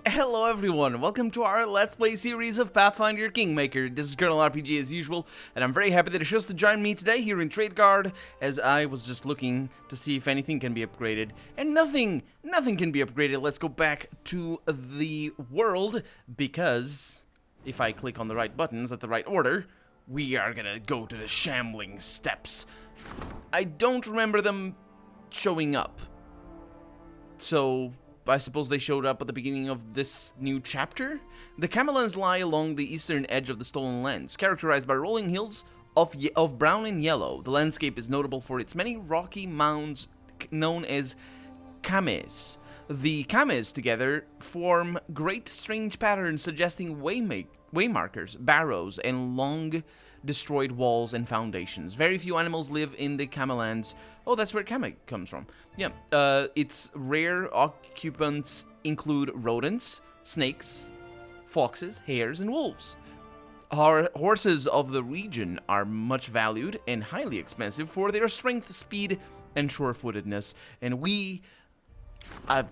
Hello everyone, welcome to our Let's Play series of Pathfinder Kingmaker. This is Colonel RPG as usual, and I'm very happy that you chose to join me today here in Trade Guard, as I was just looking to see if anything can be upgraded, and nothing can be upgraded. Let's go back to the world, because if I click on the right buttons at the right order, we are gonna go to the Shambling Steppes. I don't remember them showing up, so I suppose they showed up at the beginning of this new chapter. The Camellands lie along the eastern edge of the Stolen Lands, characterized by rolling hills of brown and yellow. The landscape is notable for its many rocky mounds known as kames. The kames together form great strange patterns suggesting waymarkers, barrows, and long destroyed walls and foundations. Very few animals live in the Camellands. Oh, that's where Kame comes from. Yeah, its rare occupants include rodents, snakes, foxes, hares, and wolves. Horses of the region are much valued and highly expensive for their strength, speed, and sure-footedness, and we are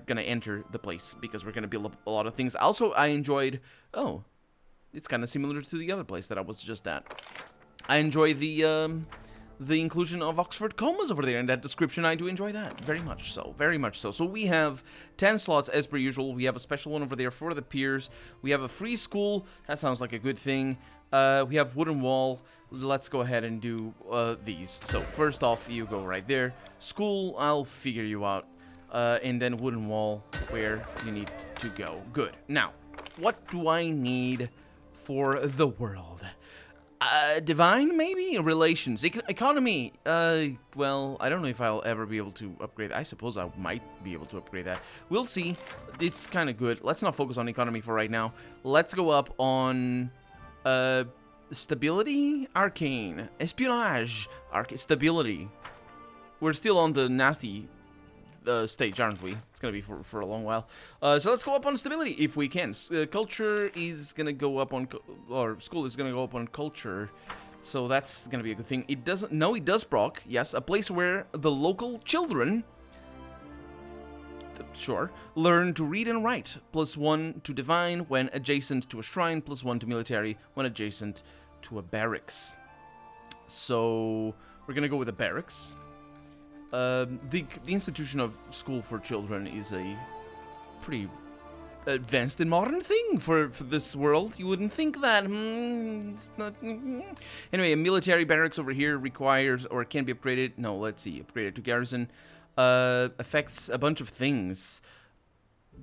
gonna enter the place because we're gonna build up a lot of things. Also, I enjoyed... Oh, it's kind of similar to the other place that I was just at. I enjoy the inclusion of Oxford commas over there in that description. I do enjoy that very much so, very much so. So we have 10 slots as per usual. We have a special one over there for the peers. We have a free school. That sounds like a good thing. We have wooden wall. Let's go ahead and do these. So first off, you go right there. School, I'll figure you out. And then wooden wall, where you need to go. Good. Now, what do I need for the world? Divine, maybe? Relations. Economy. Well, I don't know if I'll ever be able to upgrade. I suppose I might be able to upgrade that. We'll see. It's kind of good. Let's not focus on economy for right now. Let's go up on stability, arcane, espionage, stability. We're still on the nasty stage, aren't we? It's gonna be for a long while. So let's go up on stability if we can. Culture is gonna go up on, or school is gonna go up on culture, so that's gonna be a good thing. It doesn't. No, it does proc. Yes, a place where the local children, sure, learn to read and write. +1 to divine when adjacent to a shrine. +1 to military when adjacent to a barracks. So we're gonna go with a barracks. The institution of school for children is a pretty advanced and modern thing for this world. You wouldn't think that. It's not. Anyway, a military barracks over here requires or can be upgraded. No, let's see. Upgraded to garrison. Affects a bunch of things.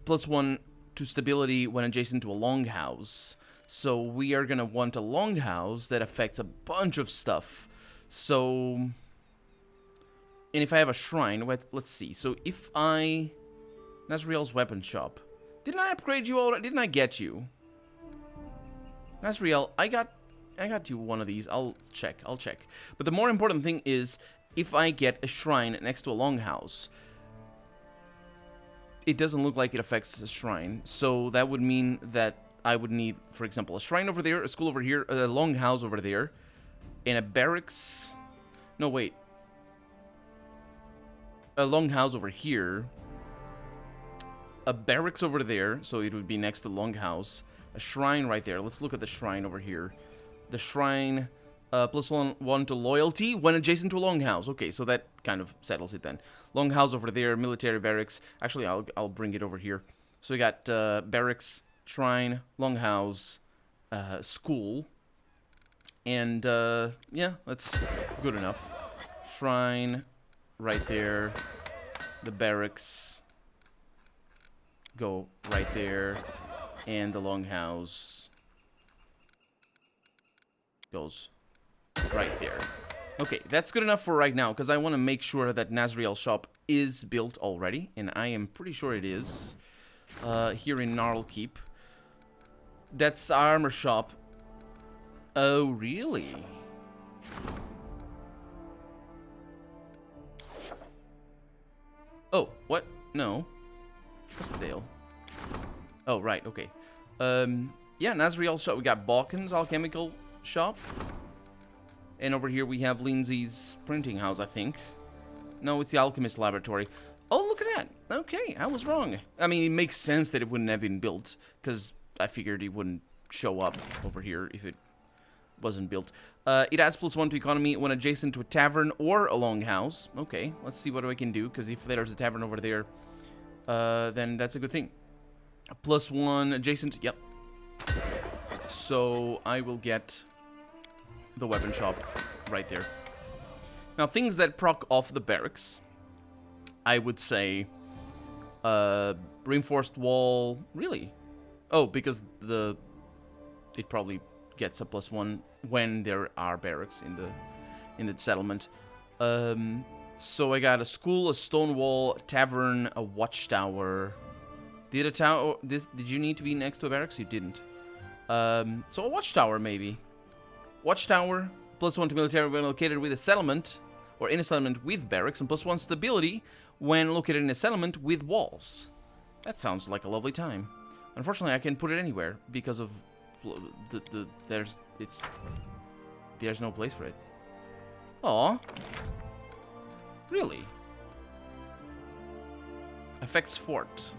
+1 to stability when adjacent to a longhouse. So we are gonna want a longhouse that affects a bunch of stuff. So... And if I have a shrine, let's see. So if Nasriel's weapon shop. Didn't I upgrade you already? Didn't I get you? Nasriel, I got you one of these. I'll check. But the more important thing is, if I get a shrine next to a longhouse, it doesn't look like it affects the shrine. So that would mean that I would need, for example, a shrine over there, a school over here, a longhouse over there, and a barracks. No, wait. A longhouse over here, a barracks over there, so it would be next to longhouse, a shrine right there. Let's look at the shrine over here. The shrine, +1 to loyalty when adjacent to a longhouse. Okay, so that kind of settles it then. Longhouse over there, military barracks. Actually, I'll bring it over here. So we got barracks, shrine, longhouse, school, and yeah, that's good enough. Shrine. Right there, the barracks go right there, and the longhouse goes right there. Okay, that's good enough for right now, because I want to make sure that Nasriel's shop is built already, and I am pretty sure it is, here in Gnarlkeep. That's armor shop. Oh, really? Oh, what? No. Dale. Oh, right, okay. Yeah, Nasriel's shop. We got Balkan's alchemical shop. And over here we have Lindsay's printing house, I think. No, it's the alchemist laboratory. Oh, look at that. Okay, I was wrong. I mean, it makes sense that it wouldn't have been built, because I figured it wouldn't show up over here if it wasn't built. It adds +1 to economy when adjacent to a tavern or a longhouse. Okay, let's see what I can do, because if there's a tavern over there, then that's a good thing. +1 adjacent, yep. So I will get the weapon shop right there. Now, things that proc off the barracks, I would say, reinforced wall, really? Oh, because it probably gets a +1 when there are barracks in the settlement. So I got a school, a stone wall, a tavern, a watchtower. Did you need to be next to a barracks? You didn't. So a watchtower maybe. Watchtower, +1 to military when located with a settlement or in a settlement with barracks, and +1 stability when located in a settlement with walls. That sounds like a lovely time. Unfortunately, I can't put it anywhere because of there's no place for it. Aw. Really? Affects fort.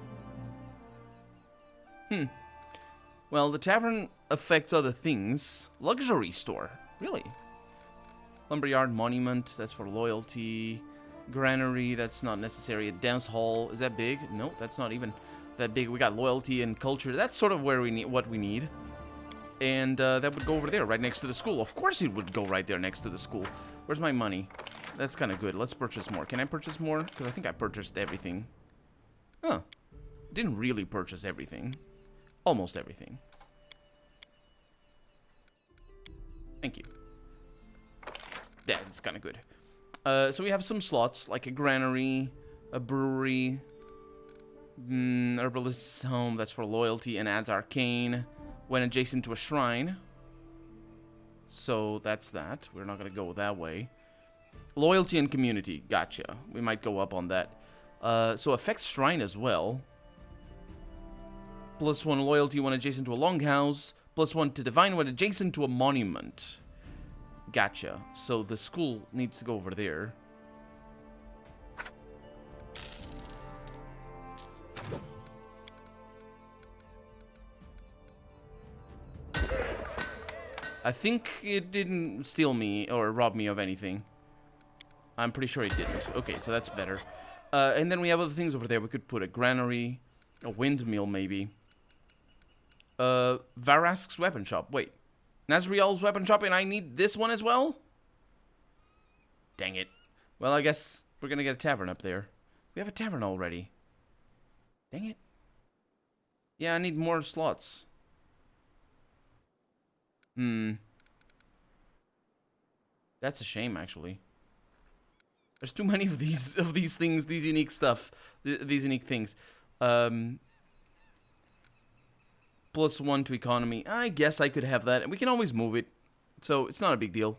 Well, the tavern affects other things. Luxury store. Really? Lumberyard, monument, that's for loyalty. Granary, that's not necessary. A dance hall, is that big? No, that's not even that big. We got loyalty and culture. That's sort of where we need what we need. And that would go over there, right next to the school. Of course it would go right there next to the school. Where's my money? That's kind of good. Let's purchase more. Can I purchase more? Because I think I purchased everything. Huh. Didn't really purchase everything. Almost everything. Thank you. Yeah, it's kind of good. So we have some slots, like a granary, a brewery, herbalist's home, that's for loyalty, and adds arcane when adjacent to a shrine. So that's that. We're not going to go that way. Loyalty and community, gotcha. We might go up on that. So affects shrine as well. +1 loyalty when adjacent to a longhouse. +1 to divine when adjacent to a monument. Gotcha. So the school needs to go over there. I think it didn't steal me or rob me of anything. I'm pretty sure it didn't. Okay, so that's better. And then we have other things over there. We could put a granary, a windmill maybe. Varask's weapon shop. Wait. Nasriel's weapon shop, and I need this one as well? Dang it. Well, I guess we're gonna get a tavern up there. We have a tavern already. Dang it. Yeah, I need more slots. That's a shame, actually. There's too many of these things, these unique stuff, these unique things. +1 to economy. I guess I could have that, and we can always move it, so it's not a big deal.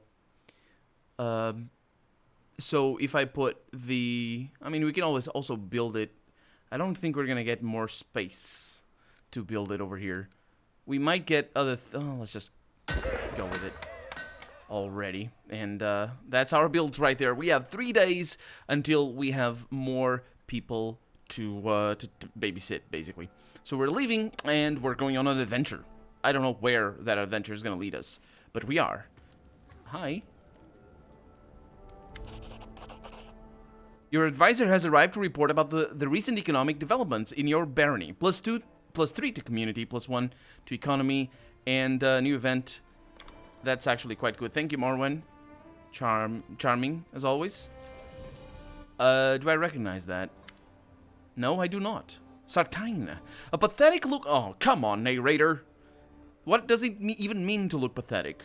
So if I put the, I mean, we can always also build it. I don't think we're gonna get more space to build it over here. We might get other. Let's just go with it already, and that's our builds right there. We have 3 days until we have more people to babysit, basically. So we're leaving, and we're going on an adventure. I don't know where that adventure is going to lead us, but we are. Hi. Your advisor has arrived to report about the recent economic developments in your barony. +2, +3 to community, +1 to economy, and new event. That's actually quite good. Thank you, Morwen. Charming, as always. Do I recognize that? No, I do not. Sartine. A pathetic look. Oh, come on, narrator. What does it even mean to look pathetic?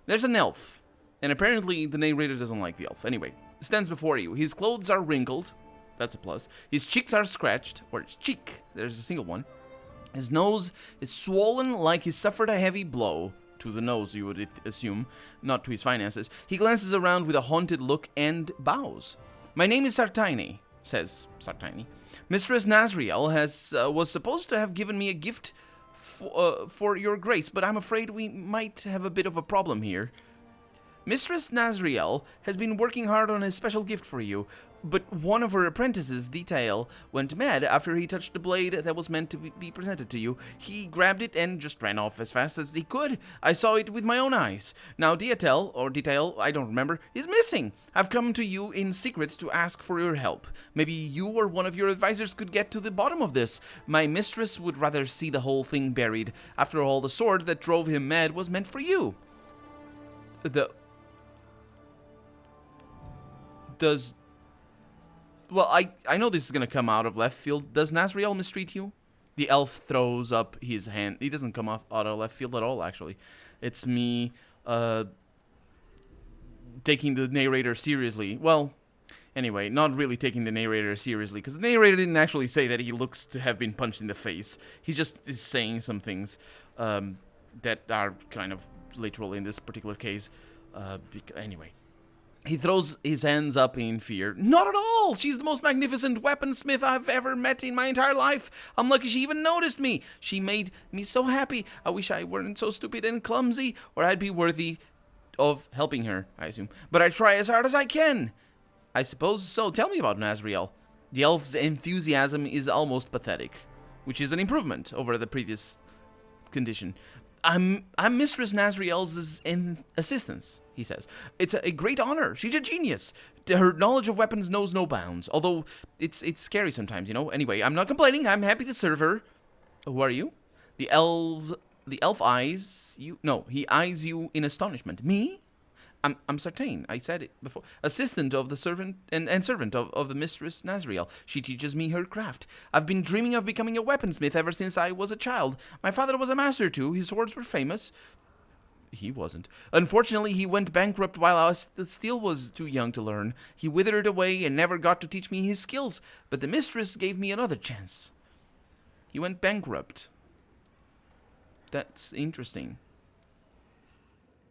There's an elf, and apparently the narrator doesn't like the elf. Anyway, stands before you. His clothes are wrinkled. That's a plus. His cheeks are scratched, or his cheek. There's a single one. His nose is swollen like he suffered a heavy blow. To the nose, you would assume, not to his finances. He glances around with a haunted look and bows. My name is Sartine, says Sartine. Mistress Nasriel was supposed to have given me a gift for your grace, but I'm afraid we might have a bit of a problem here. Mistress Nasriel has been working hard on a special gift for you, But one of her apprentices, Detail, went mad after he touched the blade that was meant to be presented to you. He grabbed it and just ran off as fast as he could. I saw it with my own eyes. Now Detail, I don't remember, is missing. I've come to you in secret to ask for your help. Maybe you or one of your advisors could get to the bottom of this. My mistress would rather see the whole thing buried. After all, the sword that drove him mad was meant for you. Well, I know this is going to come out of left field. Does Nasri mistreat you? The elf throws up his hand. He doesn't come out of left field at all, actually. It's me taking the narrator seriously. Well, anyway, not really taking the narrator seriously, because the narrator didn't actually say that he looks to have been punched in the face. He just is saying some things that are kind of literal in this particular case. Anyway. He throws his hands up in fear. Not at all! She's the most magnificent weaponsmith I've ever met in my entire life. I'm lucky she even noticed me. She made me so happy. I wish I weren't so stupid and clumsy, or I'd be worthy of helping her, I assume. But I try as hard as I can. I suppose so. Tell me about Nasriel. The elf's enthusiasm is almost pathetic, which is an improvement over the previous condition. I'm Mistress Nasriel's assistant, he says. It's a great honor. She's a genius. Her knowledge of weapons knows no bounds, although it's scary sometimes, you know. Anyway, I'm not complaining. I'm happy to serve her. Who are you? The elf eyes you. No, he eyes you in astonishment. Me? I'm certain. I said it before. Assistant of the servant and servant of the Mistress Nasriel. She teaches me her craft. I've been dreaming of becoming a weaponsmith ever since I was a child. My father was a master too. His swords were famous. He wasn't. Unfortunately, he went bankrupt while I still was too young to learn. He withered away and never got to teach me his skills. But the mistress gave me another chance. He went bankrupt. That's interesting.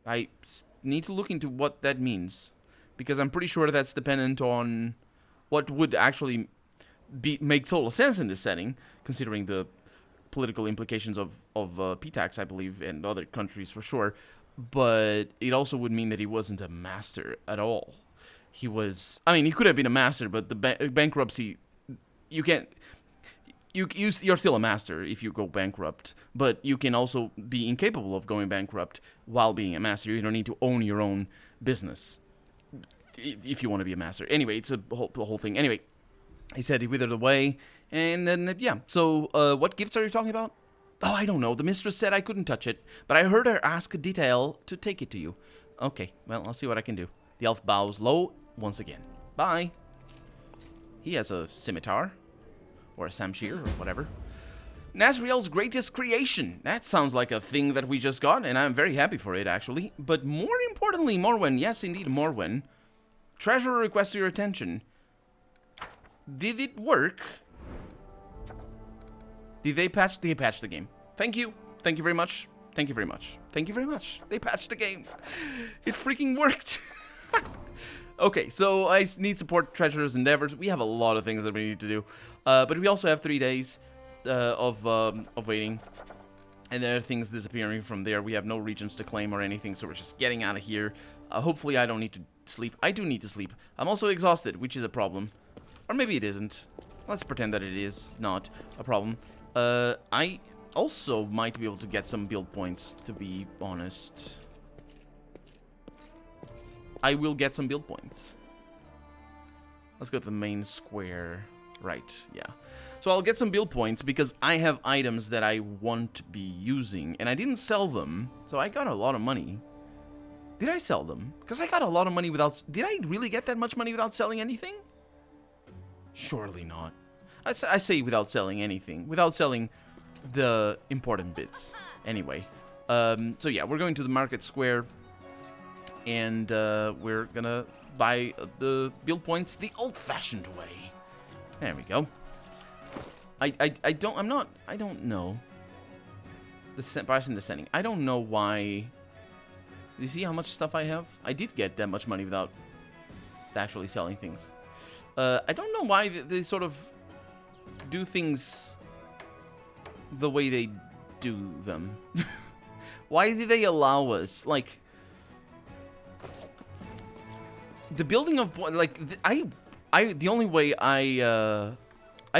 I need to look into what that means, because I'm pretty sure that's dependent on what would actually make total sense in this setting, considering the political implications of P-tax, I believe, and other countries for sure. But it also would mean that he wasn't a master at all. He was, I mean, he could have been a master, but the bankruptcy, you can't. You're still a master if you go bankrupt, but you can also be incapable of going bankrupt while being a master. You don't need to own your own business if you want to be a master. Anyway, it's the whole thing. Anyway, he said he withered away, and then, yeah. So, what gifts are you talking about? Oh, I don't know. The mistress said I couldn't touch it, but I heard her ask Detail to take it to you. Okay, well, I'll see what I can do. The elf bows low once again. Bye. He has a scimitar. Or a Samshir, or whatever. Nasriel's greatest creation. That sounds like a thing that we just got, and I'm very happy for it, actually. But more importantly, Morwen. Yes, indeed, Morwen. Treasurer requests your attention. Did it work? Did they patch? They patched the game. Thank you. Thank you very much. Thank you very much. Thank you very much. They patched the game. It freaking worked. Okay, so I need support treasurer's endeavors. We have a lot of things that we need to do. But we also have 3 days of waiting. And there are things disappearing from there. We have no regions to claim or anything, so we're just getting out of here. Hopefully I don't need to sleep. I do need to sleep. I'm also exhausted, which is a problem. Or maybe it isn't. Let's pretend that it is not a problem. I also might be able to get some build points, to be honest. I will get some build points. Let's go to the main square. Right, yeah. So I'll get some build points because I have items that I won't be using. And I didn't sell them, so I got a lot of money. Did I sell them? Because I got a lot of money without... Did I really get that much money without selling anything? Surely not. I say without selling anything. Without selling the important bits. Anyway. So yeah, we're going to the market square. And we're gonna buy the build points the old-fashioned way. There we go. I don't know. The pricing descending. I don't know why. Do you see how much stuff I have? I did get that much money without actually selling things. I don't know why they sort of do things the way they do them. Why did they allow us? Like... The building of... Like, the only way I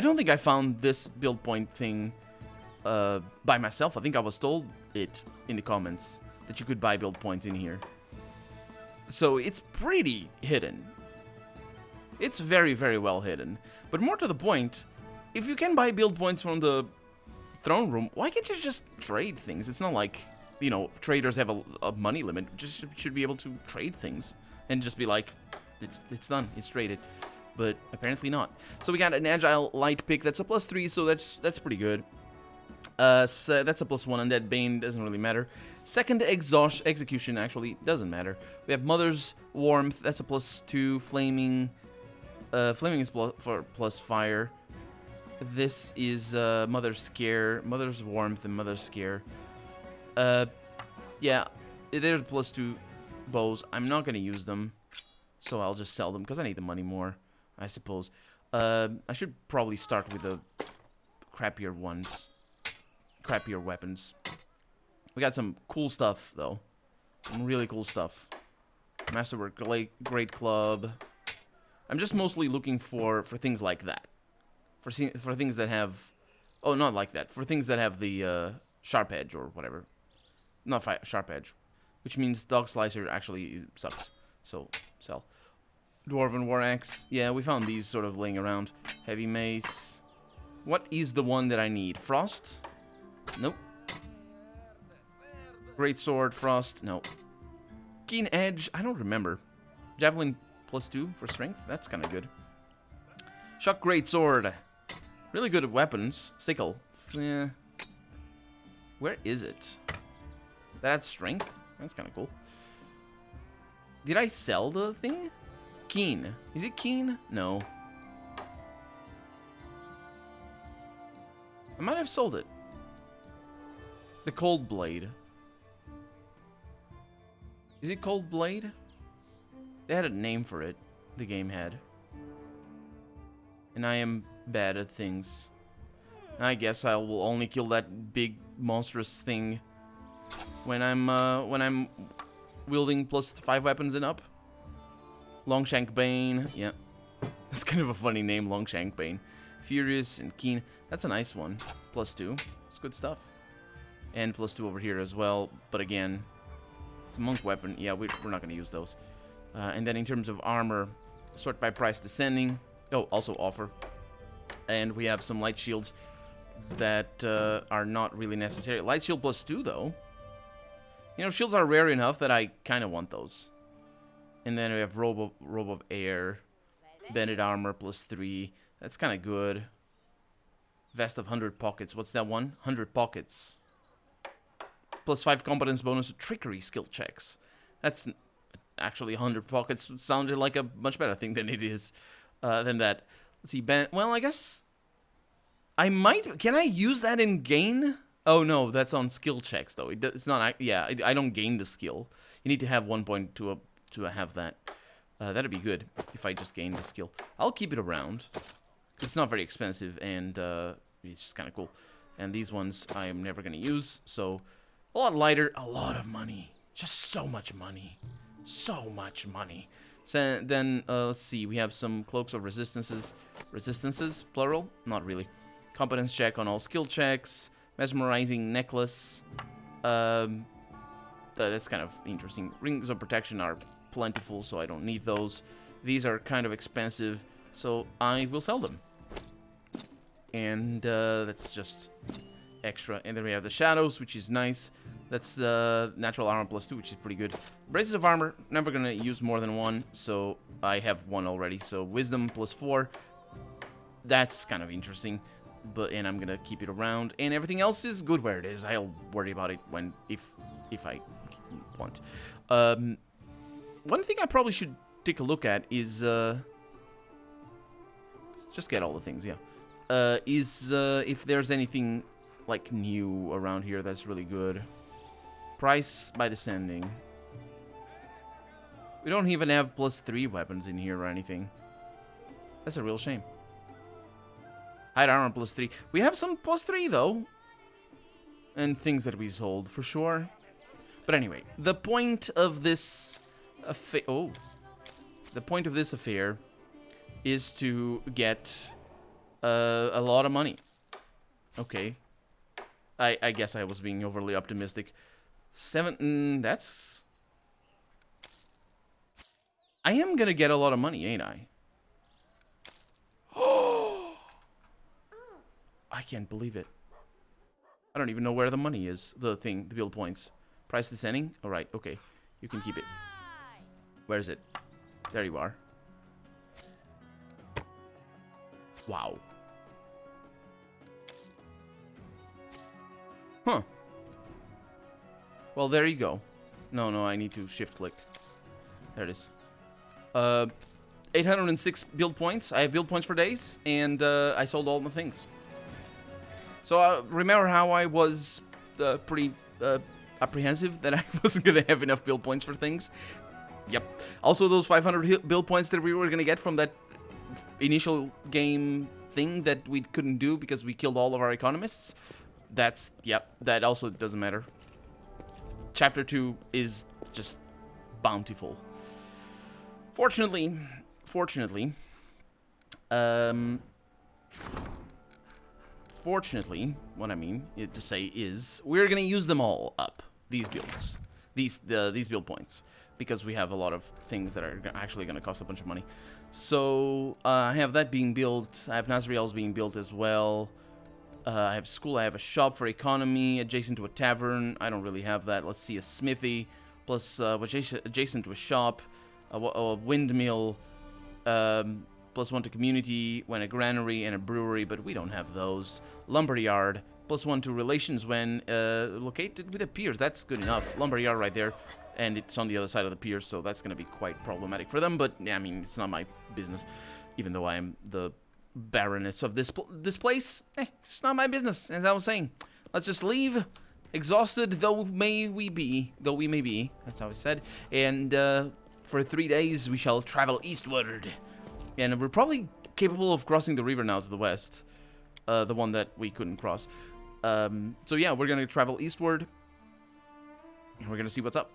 don't think I found this build point thing by myself. I think I was told it in the comments that you could buy build points in here. So it's pretty hidden. It's very, very well hidden. But more to the point, if you can buy build points from the throne room, why can't you just trade things? It's not like, you know, traders have a money limit. Just should be able to trade things and just be like, it's done, it's traded. But apparently not. So we got an agile light pick that's a +3, so that's pretty good. So that's a +1 undead bane, doesn't really matter. Second execution actually doesn't matter. We have mother's warmth, that's a +2. Flaming is for +fire. This is mother's scare, mother's warmth, and mother's scare. Yeah, there's +2 bows. I'm not gonna use them, so I'll just sell them because I need the money more, I suppose. I should probably start with the crappier ones, crappier weapons. We got some cool stuff though, some really cool stuff. Masterwork Great Club. I'm just mostly looking for things like that, for things that have, oh, not like that, for things that have the sharp edge or whatever. Not sharp edge, which means dog slicer actually sucks. So sell. Dwarven war axe. Yeah, we found these sort of laying around. Heavy mace. What is the one that I need? Frost? Nope. Great sword. Frost? No. Keen edge? I don't remember. Javelin +2 for strength? That's kind of good. Shock great sword. Really good at weapons. Sickle. Yeah. Where is it? That's strength? That's kind of cool. Did I sell the thing? Keen. Is it keen? No. I might have sold it. The cold blade. Is it cold blade? They had a name for it. The game had. And I am bad at things. I guess I will only kill that big monstrous thing when I'm wielding +5 weapons and up. Longshank Bane, yeah. That's kind of a funny name, Longshank Bane. Furious and Keen, that's a nice one. +2, it's good stuff. And +2 over here as well, but again, it's a monk weapon. Yeah, we're not going to use those. And then in terms of armor, sort by price descending. Oh, also offer. And we have some light shields that are not really necessary. Light shield +2 though. You know, shields are rare enough that I kind of want those. And then we have robe of air, bended armor +3. That's kind of good. Vest of 100 pockets. What's that one? 100 pockets. +5 competence bonus to trickery skill checks. That's actually 100 pockets. Sounded like a much better thing than it is. Than that. Let's see. Well, I guess I might. Can I use that in gain? Oh no, that's on skill checks though. It's not. Yeah, I don't gain the skill. You need to have 1 point to have that. That'd be good if I just gain the skill. I'll keep it around. It's not very expensive and it's just kind of cool. And these ones I am never gonna use. So a lot lighter, a lot of money. Just so much money. So much money. So then, let's see. We have some cloaks of resistances. Resistances, plural? Not really. Competence check on all skill checks. Mesmerizing necklace. That's kind of interesting. Rings of protection are plentiful, so I don't need those. These are kind of expensive, so I will sell them. And that's just extra. And then we have the shadows, which is nice. That's natural armor +2, which is pretty good. Braces of armor, never gonna use more than one, so I have one already. So wisdom +4, that's kind of interesting, and I'm gonna keep it around. And everything else is good where it is. I'll worry about it if I want. One thing I probably should take a look at is just get all the things, yeah. If there's anything like new around here that's really good. Price by descending. We don't even have +3 weapons in here or anything. That's a real shame. Hide armor +3. We have some +3 though. And things that we sold for sure. But anyway, the point of this affair is to get a lot of money. Okay. I guess I was being overly optimistic. 7, that's... I am gonna get a lot of money, ain't I? I can't believe it. I don't even know where the money is. The thing, the build points. Price descending? Alright, okay. You can keep it. Where is it? There you are. Wow. Huh. Well, there you go. No, I need to shift click. There it is. 806 build points. I have build points for days, and I sold all the things. So remember how I was pretty apprehensive that I wasn't going to have enough build points for things? Yep. Also, those 500 build points that we were going to get from that initial game thing that we couldn't do because we killed all of our economists. That's, yep, that also doesn't matter. Chapter 2 is just bountiful. Fortunately, what I mean to say is we're gonna use them all up, these builds, these build points, because we have a lot of things that are actually gonna cost a bunch of money. So I have that being built. I have Nasri being built as well. I have school. I have a shop for economy adjacent to a tavern. I don't really have that. Let's see, a smithy plus adjacent to a shop, a windmill, +1 to community when a granary and a brewery, but we don't have those. Lumberyard +1 to relations when located with a piers. That's good enough. Lumberyard right there, and it's on the other side of the piers, so that's going to be quite problematic for them. But yeah, I mean, it's not my business, even though I am the Baroness of this place. It's not my business, as I was saying. Let's just leave, exhausted though we may be. That's how I said. And for 3 days we shall travel eastward, and we're probably capable of crossing the river now to the west, the one that we couldn't cross. So yeah, we're gonna travel eastward, and we're gonna see what's up.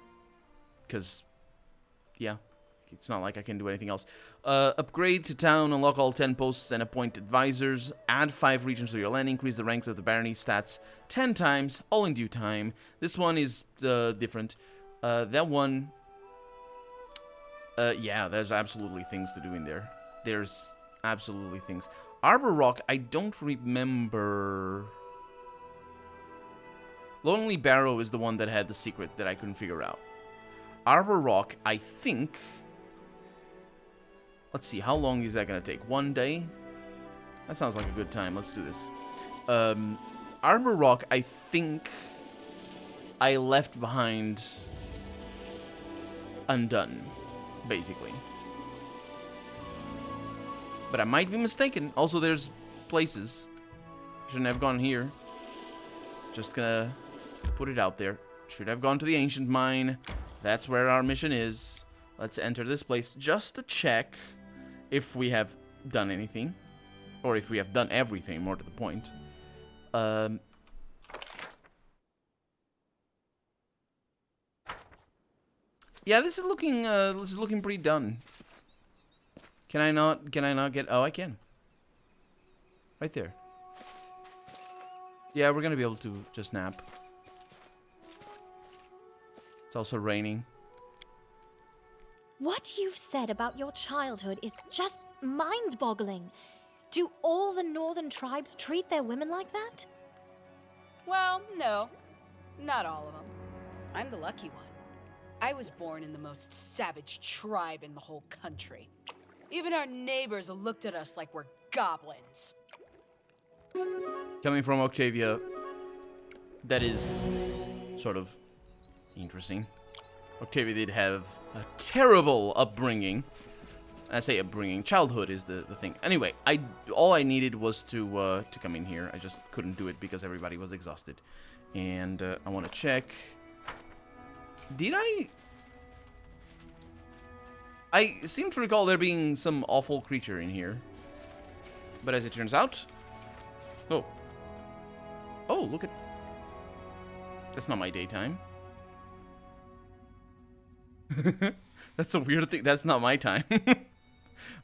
Cause yeah. It's not like I can do anything else. Upgrade to town, unlock all 10 posts and appoint advisors. Add 5 regions to your land. Increase the ranks of the barony stats 10 times, all in due time. This one is different. That one... yeah, there's absolutely things to do in there. There's absolutely things. Arbor Rock, I don't remember... Lonely Barrow is the one that had the secret that I couldn't figure out. Arbor Rock, I think... Let's see, how long is that going to take? 1 day? That sounds like a good time. Let's do this. Arbor Rock, I think I left behind undone, basically. But I might be mistaken. Also, there's places. Shouldn't have gone here. Just gonna put it out there. Should have gone to the ancient mine. That's where our mission is. Let's enter this place just to check if we have done anything, or if we have done everything, more to the point. Yeah, this is looking pretty done. Can I not get? Oh, I can. Right there. Yeah, we're gonna be able to just nap. It's also raining. What you've said about your childhood is just mind-boggling. Do all the northern tribes treat their women like that? Well, no. Not all of them. I'm the lucky one. I was born in the most savage tribe in the whole country. Even our neighbors looked at us like we're goblins. Coming from Octavia, that is sort of interesting. Octavia did have a terrible upbringing. I say upbringing, childhood is the thing. Anyway, all I needed was to come in here. I just couldn't do it because everybody was exhausted. And I want to check. Did I seem to recall there being some awful creature in here. But as it turns out... Oh, look at... That's not my daytime. That's a weird thing. That's not my time.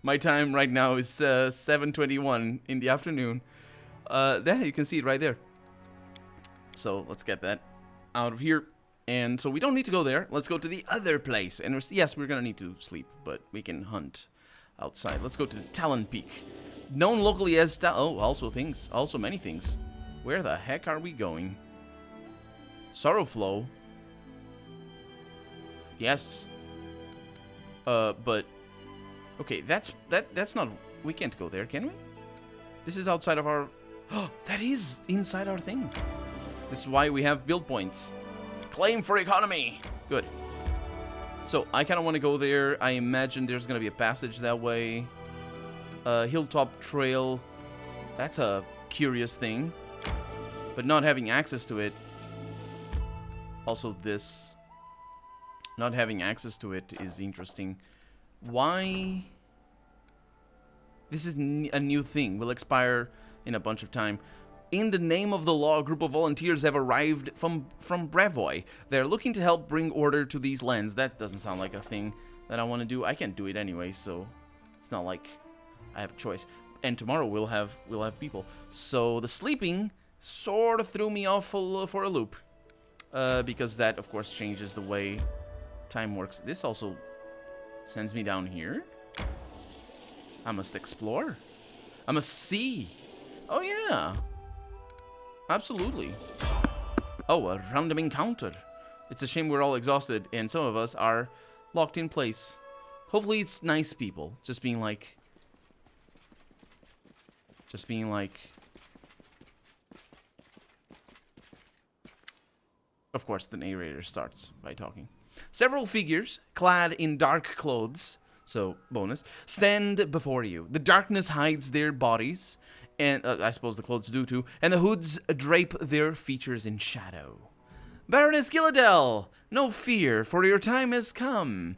My time right now is 7:21 in the afternoon. There, you can see it right there. So let's get that out of here. And so we don't need to go there. Let's go to the other place. And yes, we're going to need to sleep, but we can hunt outside. Let's go to Talon Peak. Known locally as also many things. Where the heck are we going? Sorrowflow. Yes. But okay, that's not, we can't go there, can we? This is outside of our, oh, that is inside our thing. This is why we have build points. Claim for economy. Good. So I kind of want to go there. I imagine there's going to be a passage that way. Hilltop Trail. That's a curious thing. But not having access to it. Also this. Not having access to it is interesting. Why? This is a new thing. Will expire in a bunch of time. In the name of the law, a group of volunteers have arrived from Brevoy. They're looking to help bring order to these lands. That doesn't sound like a thing that I want to do. I can't do it anyway, so it's not like I have a choice. And tomorrow we'll have people. So the sleeping sort of threw me off for a loop, because that of course changes the way time works. This also sends me down here. I must explore. I must see. Oh yeah. Absolutely. Oh, a random encounter. It's a shame we're all exhausted and some of us are locked in place. Hopefully it's nice people. Just being like... Of course, the narrator starts by talking. Several figures, clad in dark clothes, so bonus, stand before you. The darkness hides their bodies, and I suppose the clothes do too, and the hoods drape their features in shadow. Baroness Gilladel, no fear, for your time has come.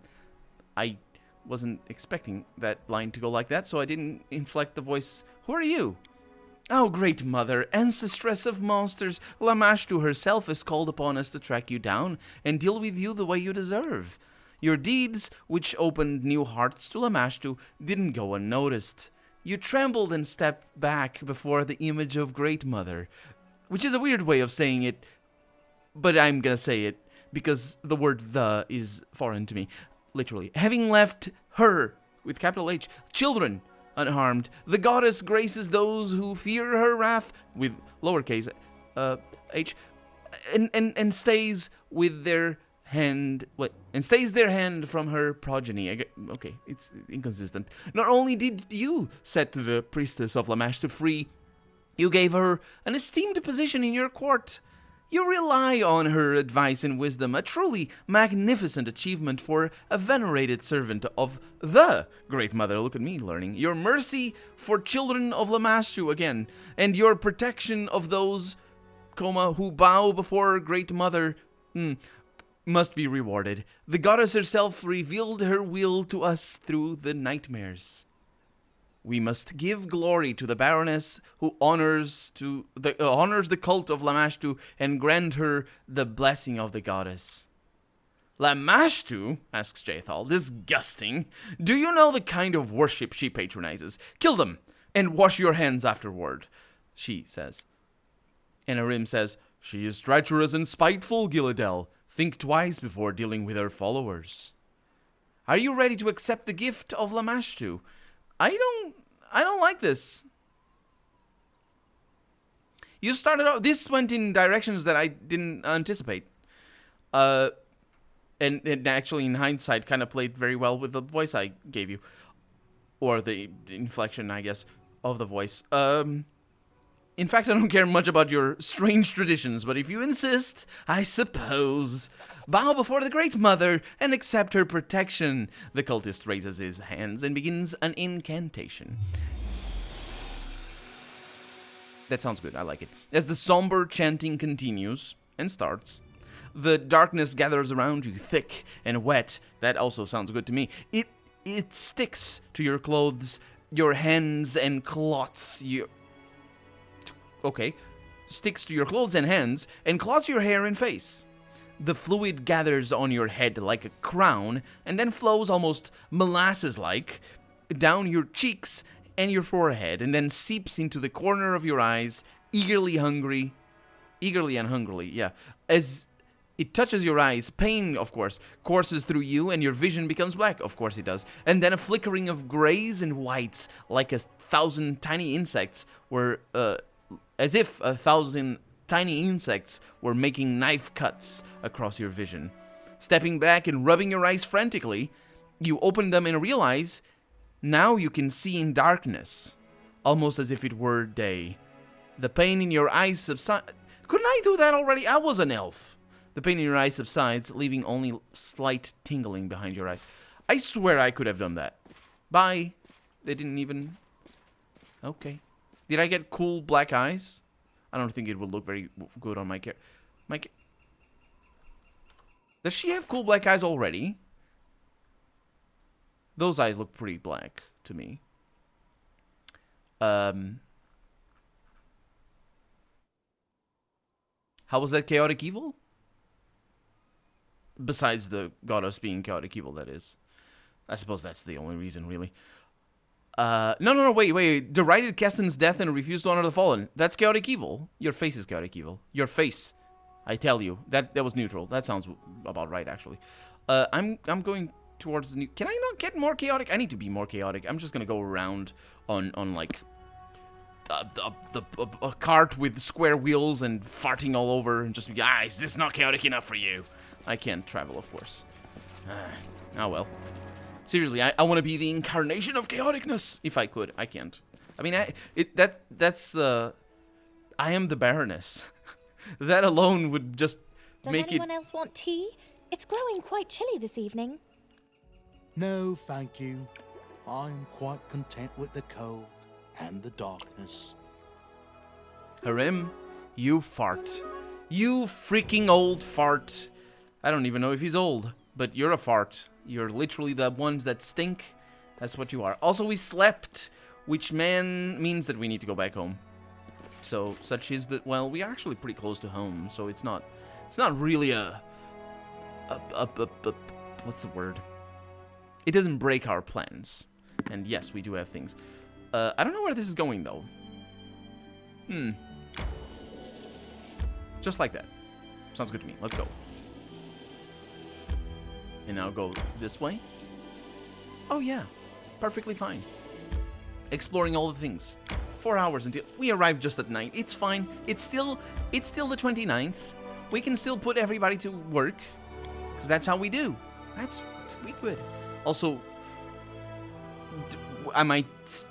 I wasn't expecting that line to go like that, so I didn't inflect the voice. Who are you? Oh, great mother, ancestress of monsters, Lamashtu herself has called upon us to track you down and deal with you the way you deserve. Your deeds, which opened new hearts to Lamashtu, didn't go unnoticed. You trembled and stepped back before the image of Great Mother, which is a weird way of saying it, but I'm gonna say it because the word "the" is foreign to me. Literally. Having left her, with capital H, children unharmed, the goddess graces those who fear her wrath, with lowercase h, and stays with their hand, and stays their hand from her progeny. Okay, it's inconsistent. Not only did you set the priestess of Lamashtu free, you gave her an esteemed position in your court. You rely on her advice and wisdom, a truly magnificent achievement for a venerated servant of the Great Mother. Look at me learning. Your mercy for children of Lamashtu again, and your protection of those, who bow before Great Mother, must be rewarded. The goddess herself revealed her will to us through the nightmares. We must give glory to the Baroness who honors the cult of Lamashtu and grant her the blessing of the goddess. Lamashtu? Asks Jaethal. Disgusting. Do you know the kind of worship she patronizes? Kill them and wash your hands afterward, she says. And Arim says, she is treacherous and spiteful, Gilladel. Think twice before dealing with her followers. Are you ready to accept the gift of Lamashtu? I don't like this. You started out, this went in directions that I didn't anticipate. And actually, in hindsight, kind of played very well with the voice I gave you. Or the inflection, I guess, of the voice. In fact, I don't care much about your strange traditions, but if you insist, I suppose. Bow before the Great Mother and accept her protection. The cultist raises his hands and begins an incantation. That sounds good, I like it. As the somber chanting continues and starts, the darkness gathers around you, thick and wet. That also sounds good to me. It sticks to your clothes, your hands, and clots your... Okay. Sticks to your clothes and hands, and clots your hair and face. The fluid gathers on your head like a crown, and then flows almost molasses-like, down your cheeks and your forehead, and then seeps into the corner of your eyes, eagerly and hungrily, yeah. As it touches your eyes, pain, of course, courses through you, and your vision becomes black. Of course it does. And then a flickering of grays and whites, like 1,000 tiny insects were, as if 1,000 tiny insects were making knife cuts across your vision. Stepping back and rubbing your eyes frantically, you open them and realize now you can see in darkness, almost as if it were day. The pain in your eyes subsides. Couldn't I do that already? I was an elf. The pain in your eyes subsides, leaving only slight tingling behind your eyes. I swear I could have done that. Bye. They didn't even... Okay. Did I get cool black eyes? I don't think it would look very good on my character. Does she have cool black eyes already? Those eyes look pretty black to me. How was that chaotic evil? Besides the goddess being chaotic evil, that is. I suppose that's the only reason, really. No, wait. Derided Keston's death and refused to honor the fallen. That's chaotic evil. Your face is chaotic evil. Your face. I tell you. That was neutral. That sounds about right, actually. I'm going towards the new... Can I not get more chaotic? I need to be more chaotic. I'm just gonna go around on like... a cart with square wheels and farting all over and just be, is this not chaotic enough for you? I can't travel, of course. Oh well. Seriously, I want to be the incarnation of chaoticness. If I could, I can't. I mean, that's I am the Baroness. That alone would just make it... Does anyone else want tea? It's growing quite chilly this evening. No, thank you. I'm quite content with the cold and the darkness. Harim, you fart. You freaking old fart. I don't even know if he's old, but you're a fart. You're literally the ones that stink. That's what you are. Also, we slept, which means that we need to go back home. So, such is that, well, we are actually pretty close to home, so it's not really what's the word? It doesn't break our plans. And yes, we do have things. I don't know where this is going, though. Just like that. Sounds good to me. Let's go. And now go this way. Oh, yeah. Perfectly fine. Exploring all the things. 4 hours until... We arrived just at night. It's fine. It's still the 29th. We can still put everybody to work. Because that's how we do. We could. Also... I might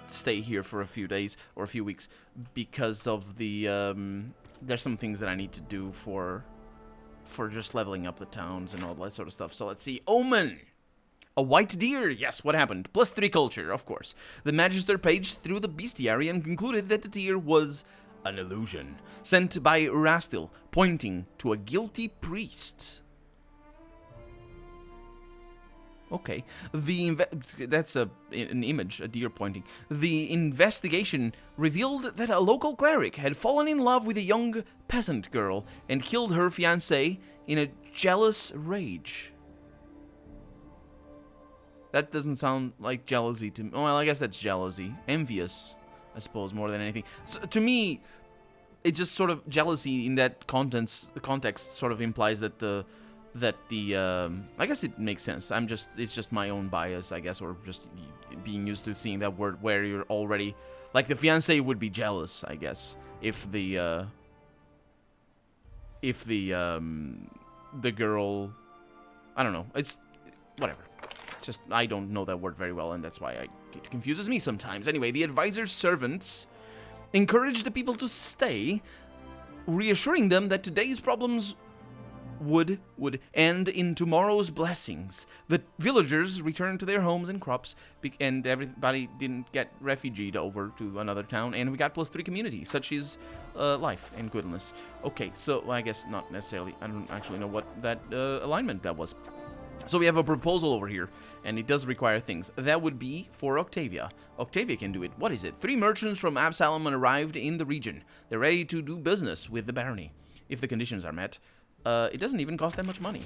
stay here for a few days or a few weeks because of the there's some things that I need to do for just leveling up the towns and all that sort of stuff. So let's see. Omen! A white deer. Yes, what happened? +3 culture, of course. The Magister paged through the bestiary and concluded that the deer was an illusion sent by Rastil, pointing to a guilty priest. Okay, that's an image, a deer pointing. The investigation revealed that a local cleric had fallen in love with a young peasant girl and killed her fiancé in a jealous rage. That doesn't sound like jealousy to me. Well, I guess that's jealousy. Envious, I suppose, more than anything. So, to me, it just sort of jealousy in that context sort of implies that I guess it makes sense. It's just my own bias, I guess, or just being used to seeing that word where you're already, like, the fiancé would be jealous, I guess, if the girl, I don't know, it's whatever. Just I don't know that word very well, and that's why it confuses me sometimes. Anyway, the advisor's servants encouraged the people to stay, reassuring them that today's problems would end in tomorrow's blessings. The villagers returned to their homes and crops, and everybody didn't get refugeed over to another town, and we got +3 community. Such is life and goodness. Okay, so I guess not necessarily. I don't actually know what that alignment that was. So we have a proposal over here, and it does require things. That would be for Octavia. Octavia can do it. What is it? 3 merchants from Absalom arrived in the region. They're ready to do business with the Barony, if the conditions are met. It doesn't even cost that much money.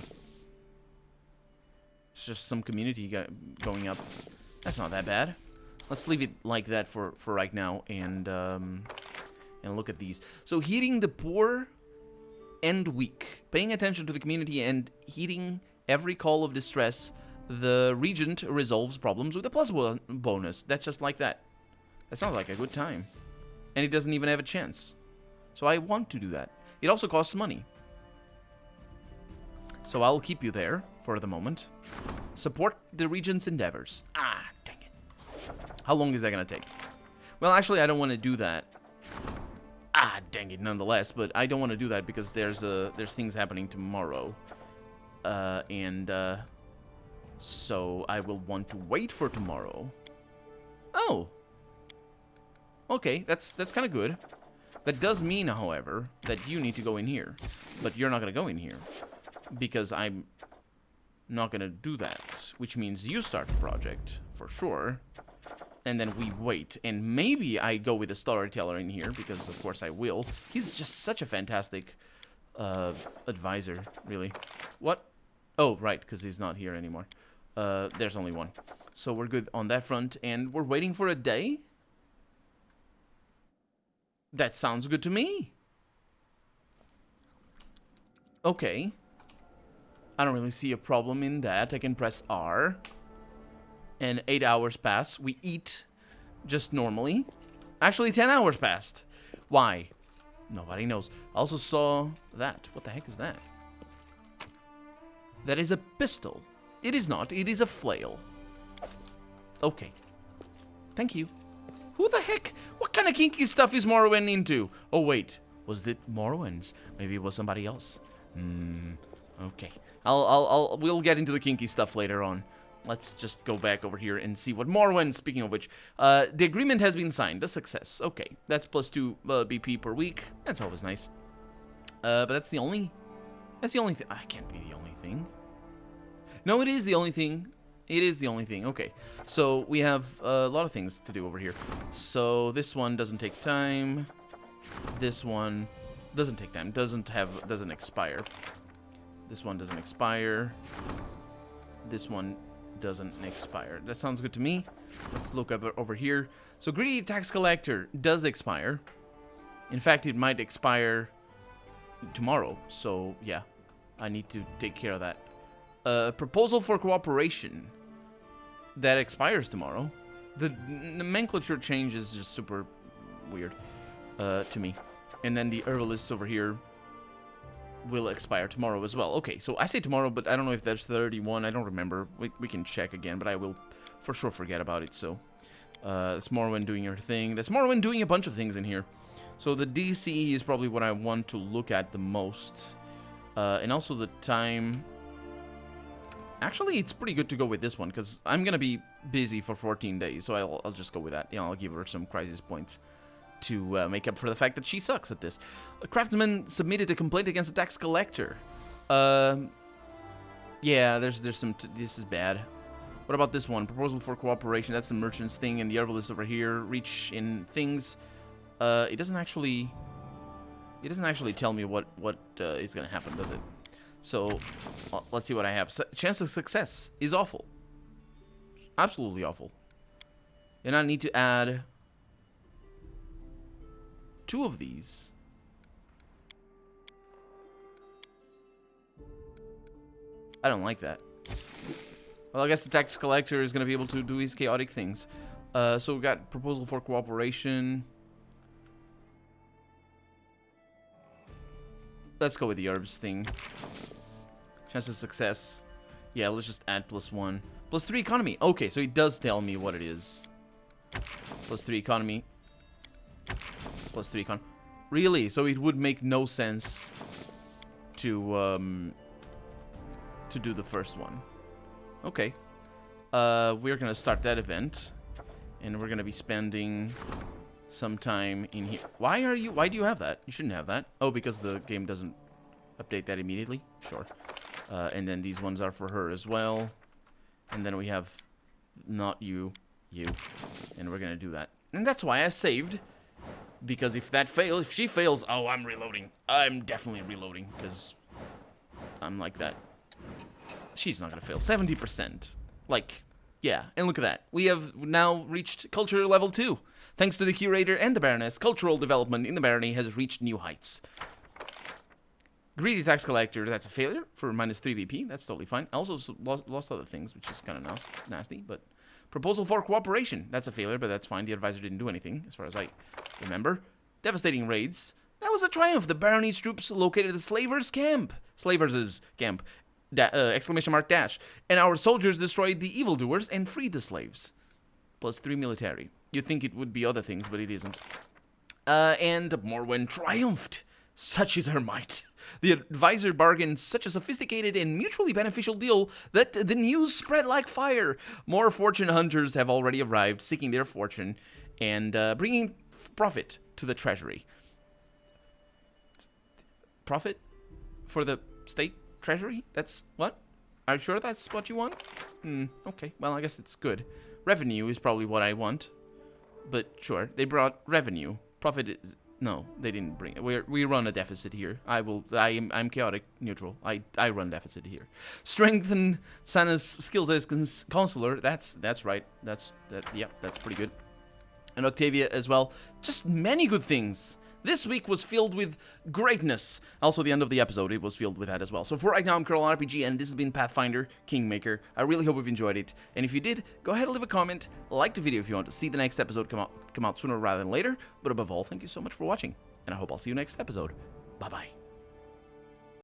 It's just some community going up. That's not that bad. let's leave it like that for right now, and look at these. So heating the poor and weak, paying attention to the community and heeding every call of distress. The regent resolves problems with a +1 bonus. That's just like that. That sounds like a good time. And he doesn't even have a chance. So I want to do that. It also costs money. So I'll keep you there for the moment. Support the regent's endeavors. Ah, dang it. How long is that going to take? Well, actually, I don't want to do that. Ah, dang it, nonetheless. But I don't want to do that because there's things happening tomorrow. So I will want to wait for tomorrow. Oh. Okay, that's kind of good. That does mean, however, that you need to go in here. But you're not going to go in here. Because I'm not going to do that. Which means you start the project, for sure. And then we wait. And maybe I go with a storyteller in here, because of course I will. He's just such a fantastic advisor, really. What? Oh, right, because he's not here anymore. There's only one. So we're good on that front. And we're waiting for a day? That sounds good to me. Okay. I don't really see a problem in that. I can press R. And 8 hours pass. We eat just normally. Actually, 10 hours passed. Why? Nobody knows. I also saw that. What the heck is that? That is a pistol. It is not. It is a flail. Okay. Thank you. Who the heck? What kind of kinky stuff is Morrowind into? Oh, wait. Was it Morrowind's? Maybe it was somebody else. Okay. We'll get into the kinky stuff later on. Let's just go back over here and see what Morrowind, speaking of which. The agreement has been signed. A success. Okay. That's +2 BP per week. That's always nice. But that's the only thing. I can't be the only thing. No, it is the only thing. It is the only thing. Okay. So we have a lot of things to do over here. So this one doesn't take time. This one doesn't take time. Doesn't expire. This one doesn't expire. This one doesn't expire. That sounds good to me. Let's look up over here. So greedy tax collector does expire. In fact, it might expire tomorrow. So yeah, I need to take care of that. Proposal for cooperation. That expires tomorrow. The nomenclature change is just super weird to me. And then the herbalist over here will expire tomorrow as well. Okay, so I say tomorrow, but I don't know if that's 31. I don't remember. We can check again, but I will for sure forget about it. So that's Morrowind doing her thing. That's Morrowind doing a bunch of things in here. So the DC is probably what I want to look at the most. And also the time. Actually, it's pretty good to go with this one, because I'm going to be busy for 14 days, so I'll just go with that. You know, I'll give her some crisis points to make up for the fact that she sucks at this. A craftsman submitted a complaint against a tax collector. Yeah, there's some... this is bad. What about this one? Proposal for cooperation. That's the merchant's thing, and the herbalist over here. Reach in things. It doesn't actually tell me what is going to happen, does it? So, let's see what I have. Chance of success is awful. Absolutely awful. And I need to add 2 of these. I don't like that. Well, I guess the tax collector is going to be able to do his chaotic things. So we got proposal for cooperation. Let's go with the herbs thing. Chance of success. Yeah, let's just add +1. +3 economy. Okay, so it does tell me what it is. +3 economy. +3 economy. Really? So it would make no sense to do the first one. Okay. We're gonna start that event, and we're gonna be spending some time in here. Why do you have that? You shouldn't have that. Oh, because the game doesn't update that immediately? Sure. And then these ones are for her as well. And then we have not you. And we're gonna do that. And that's why I saved. Because if she fails, oh, I'm reloading. I'm definitely reloading, because I'm like that. She's not gonna fail. 70%. Like, Yeah, and look at that. We have now reached culture level 2. Thanks to the curator and the Baroness, cultural development in the Barony has reached new heights. Greedy tax collector, that's a failure for minus 3 VP. That's totally fine. I also lost other things, which is kind of nasty, but... Proposal for cooperation, that's a failure, but that's fine. The advisor didn't do anything, as far as I remember. Devastating raids. That was a triumph. The Barony's troops located the Slavers' camp. Slavers' camp. Exclamation mark dash. And our soldiers destroyed the evildoers and freed the slaves. Plus 3 military. You'd think it would be other things, but it isn't. And Morwen triumphed. Such is her might. The advisor bargained such a sophisticated and mutually beneficial deal that the news spread like fire. More fortune hunters have already arrived, seeking their fortune and bringing profit to the treasury. Profit? For the state treasury? That's what? Are you sure that's what you want? Okay, well, I guess it's good. Revenue is probably what I want. But sure, they brought revenue. Profit is... No, they didn't bring it. We run a deficit here. I'm chaotic neutral. I run deficit here. Strengthen Sana's skills as consular. That's right. Yep, that's pretty good. And Octavia as well. Just many good things. This week was filled with greatness. Also, the end of the episode, it was filled with that as well. So for right now, I'm Colonel RPG, and this has been Pathfinder Kingmaker. I really hope you've enjoyed it. And if you did, go ahead and leave a comment, like the video if you want to see the next episode come out sooner rather than later. But above all, thank you so much for watching, and I hope I'll see you next episode. Bye-bye.